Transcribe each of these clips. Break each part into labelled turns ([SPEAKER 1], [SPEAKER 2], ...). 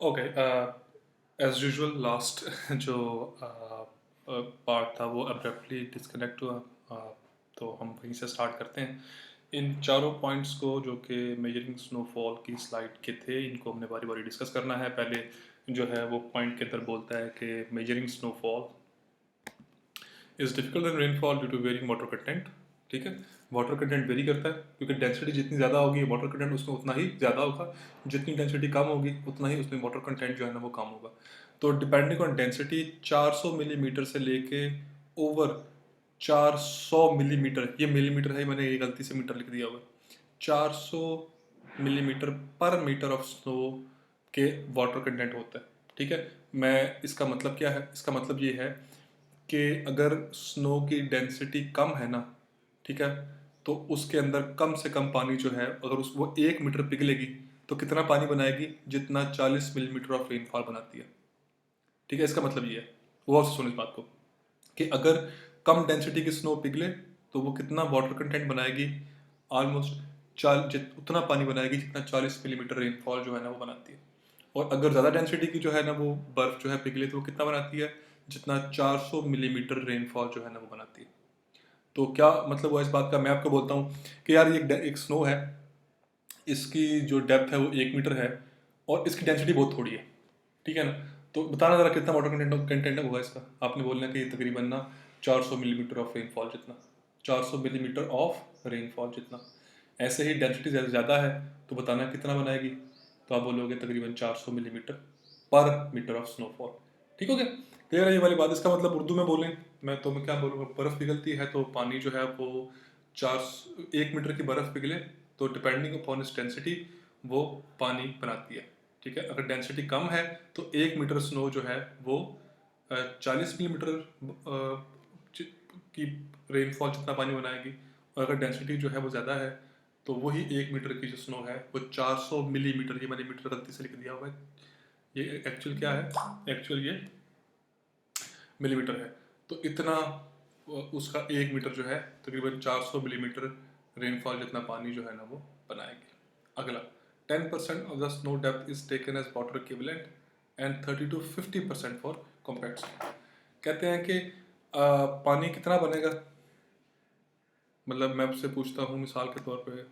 [SPEAKER 1] Okay, as usual last जो part था वो अब्रप्टली डिस्कनेक्ट हुआ। तो हम वहीं से स्टार्ट करते हैं। इन चारों पॉइंट्स को जो कि मेजरिंग स्नोफॉल की स्लाइड के थे, इनको हमने बारी बारी डिस्कस करना है। पहले जो है वो पॉइंट के अंदर बोलता है कि measuring snowfall is difficult than rainfall due to varying water content. ठीक है, वाटर कंटेंट वेरी करता है क्योंकि डेंसिटी जितनी ज़्यादा होगी वाटर कंटेंट उसमें उतना ही ज़्यादा होगा, जितनी डेंसिटी कम होगी उतना ही उसमें वाटर कंटेंट जो है ना वो कम होगा। तो डिपेंडिंग ऑन डेंसिटी 400 मिलीमीटर से लेके ओवर 400 मिलीमीटर, ये मिलीमीटर है, मैंने ये गलती से मीटर लिख दिया हुआ, 400 मिलीमीटर पर मीटर ऑफ स्नो के वाटर कंटेंट होता है। ठीक है, मैं इसका मतलब क्या है, इसका मतलब ये है कि अगर स्नो की डेंसिटी कम है ना, ठीक है, तो उसके अंदर कम से कम पानी जो है, अगर उस वो 1 मीटर पिघलेगी तो कितना पानी बनाएगी, जितना 40 मिलीमीटर ऑफ रेनफॉल बनाती है। ठीक है, इसका मतलब ये है, वो आपसे सुनो इस बात को, कि अगर कम डेंसिटी की स्नो पिघले तो वो कितना वाटर कंटेंट बनाएगी, ऑलमोस्ट उतना पानी बनाएगी जितना 40 मिलीमीटर रेनफॉल जो है ना वो बनाती है। और अगर ज़्यादा डेंसिटी की जो है ना वो बर्फ़ जो है पिघले तो वो कितना बनाती है, जितना 400 मिलीमीटर रेनफॉल जो है ना वो बनाती है। तो क्या मतलब हुआ इस बात का, मैं आपको बोलता हूँ कि यार ये एक स्नो है, इसकी जो डेप्थ है वो 1 मीटर है और इसकी डेंसिटी बहुत थोड़ी है। ठीक है ना, तो बताना ज़रा कितना वाटर कंटेंट होगा इसका। आपने बोलना कि तकरीबन ना 400 मिलीमीटर ऑफ रेनफॉल जितना, 400 मिलीमीटर ऑफ रेनफॉल जितना। ऐसे ही डेंसिटी ज़्यादा है तो बताना कितना बनाएगी, तो आप बोलोगे तकरीबन 400 मिलीमीटर पर मीटर ऑफ स्नोफॉल। ठीक हो गया, क्लियर है ये वाली बात। इसका मतलब उर्दू में बोलें मैं क्या बोलूँगा, बर्फ़ पिघलती है तो पानी जो है वो 1 मीटर की बर्फ़ पिघले तो डिपेंडिंग अपॉन इस डेंसिटी वो पानी बनाती है। ठीक है, अगर डेंसिटी कम है तो 1 मीटर स्नो जो है वो 40 मिलीमीटर की रेनफॉल जितना पानी बनाएगी। और अगर डेंसिटी जो है वो ज़्यादा है तो वही 1 मीटर की जो स्नो है वो 400 मिलीमीटर, ये मैंने मीटर गलती से लिख दिया हुआ है, ये एक्चुअल क्या है, एक्चुअल ये मिलीमीटर है। तो इतना उसका 1 मीटर जो है तकरीबन 400 मिलीमीटर रेनफॉल जितना पानी जो है ना वो बनाएगी। अगला, 10% of the snow depth is taken as water equivalent and 30 to 50% for compact snow. कहते हैं कि पानी कितना बनेगा, मतलब मैं आपसे पूछता हूँ मिसाल के तौर पे,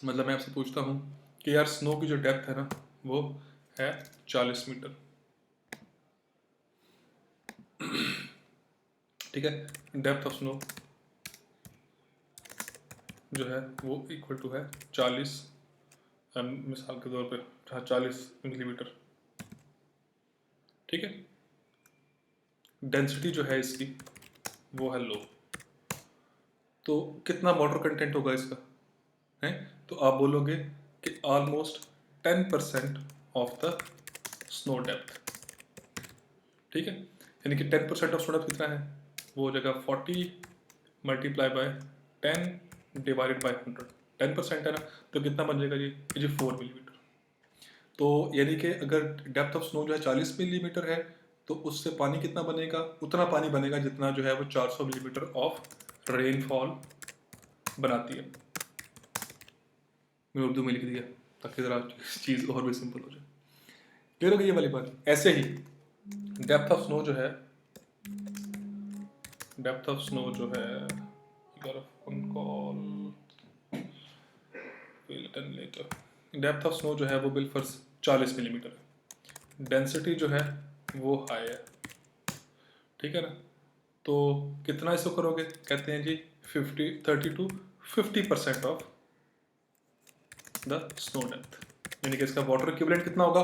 [SPEAKER 1] मतलब मैं आपसे पूछता हूँ कि यार स्नो की जो डेप्थ है ना वो है 40 मीटर। ठीक है, डेप्थ ऑफ स्नो जो है वो इक्वल टू है 40, मिसाल के तौर पे 40 मिलीमीटर। ठीक है, डेंसिटी जो है इसकी वो है लो, तो कितना वाटर कंटेंट होगा इसका है, तो आप बोलोगे कि almost 10% of the snow depth. ठीक है, यानी कि 10% ऑफ स्नो डेप्थ कितना है, वो हो जाएगा 40 मल्टीप्लाई बाय 10 डिवाइडेड बाय 100। 10% है ना, तो कितना बन जाएगा जी 4 मिलीमीटर। तो यानी कि अगर डेप्थ ऑफ स्नो जो है 40 मिलीमीटर है तो उससे पानी कितना बनेगा, उतना पानी बनेगा जितना जो है वो 400 मिलीमीटर ऑफ रेनफॉल बनाती है। मैं उर्दू में लिख दिया ताकि ज़रा चीज़ और भी सिंपल हो जाए। क्लियर हो गई ये वाली बात। ऐसे ही डेप्थ ऑफ स्नो जो है, डेप्थ ऑफ स्नो जो है, डेप्थ ऑफ स्नो जो है वो बिलफर्ज 40 मिलीमीटर है, डेंसिटी जो है वो हाई है। ठीक है ना, तो कितना इसको करोगे, कहते हैं जी 30 to 50% of the snow depth, यानी कि इसका वाटर इक्विवेलेंट कितना होगा,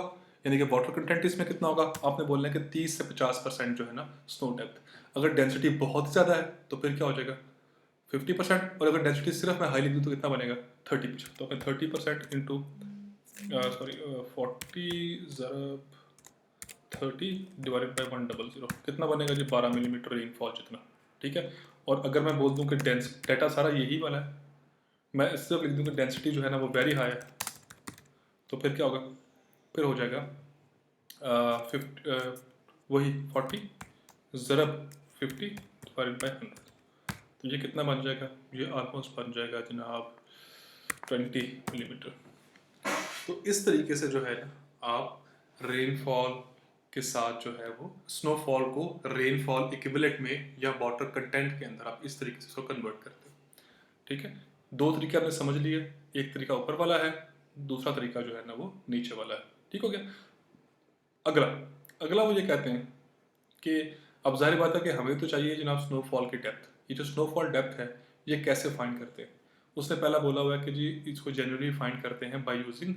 [SPEAKER 1] यानी कि वाटर कंटेंट इसमें कितना होगा, आपने बोलना है कि 30 से 50% जो है ना स्नो डेप्थ। अगर डेंसिटी बहुत ज़्यादा है तो फिर क्या हो जाएगा 50%, और अगर डेंसिटी सिर्फ मैं हाई लिख दूँ तो कितना बनेगा 30%। तो अपने 30% इंटू सॉरी 40 ज़रा 30 डिवाइडेड बाई 100 कितना बनेगा जी 12 मिलीमीटर रेनफॉल जितना। ठीक है, और अगर मैं बोल दूं कि डेटा सारा यही वाला है, मैं सिर्फ लिख दूं कि डेंसिटी जो है ना वो वेरी हाई है, तो फिर क्या होगा, फिर हो जाएगा वही 40 ज़रब 50 डिवाइडेड बाई 100। तो ये कितना बन जाएगा, ये ऑलमोस्ट बन जाएगा जनाब 20 मिलीमीटर। तो इस तरीके से जो है ना आप रेनफॉल के साथ जो है वो स्नोफॉल को रेनफॉल इक्विवेलेंट में या वाटर कंटेंट के अंदर आप इस तरीके से इसको कन्वर्ट करते हो। ठीक है, दो तरीके आपने समझ लिए, एक तरीका ऊपर वाला है, दूसरा तरीका जो है ना वो नीचे वाला है। ठीक हो गया। अगला अगला वो ये कहते हैं कि अब जाहिर बात है कि हमें तो चाहिए जनाब स्नोफॉल की डेप्थ। ये जो स्नोफॉल डेप्थ है ये कैसे फाइंड करते हैं, उसने पहला बोला हुआ है कि जी इसको जनरली फाइंड करते हैं बाय यूजिंग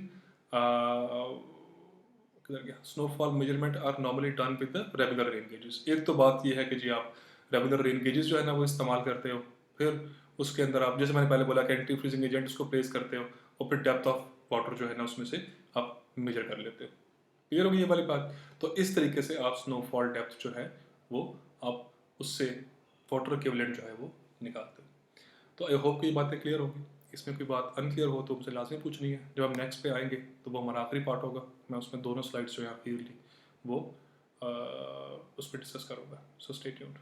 [SPEAKER 1] किधर गया, snowfall measurement are normally done with the regular rain gauges. एक तो बात ये है कि जी आप रेगुलर रेन गेजेस जो है ना वो इस्तेमाल करते हो, फिर उसके अंदर आप जैसे मैंने पहले बोला कि एंटी फ्रीजिंग एजेंट उसको प्लेस करते हो और फिर डेप्थ ऑफ वाटर जो है ना उसमें से आप मेजर कर लेते हो। क्लियर होगी ये वाली बात। तो इस तरीके से आप स्नोफॉल डेप्थ जो है वो आप उससे वाटर इक्विवेलेंट जो है वो निकालते हो। तो आई होप कि ये बातें क्लियर होगी। इसमें कोई बात अनक्लियर हो तो मुझे लाजमी पूछनी है। जब हम नेक्स्ट पे आएंगे तो वो हमारा आखिरी पार्ट होगा, मैं उसमें दोनों स्लाइड्स जो है क्लियरली वो उस पर डिस्कस करूँगा। So stay tuned.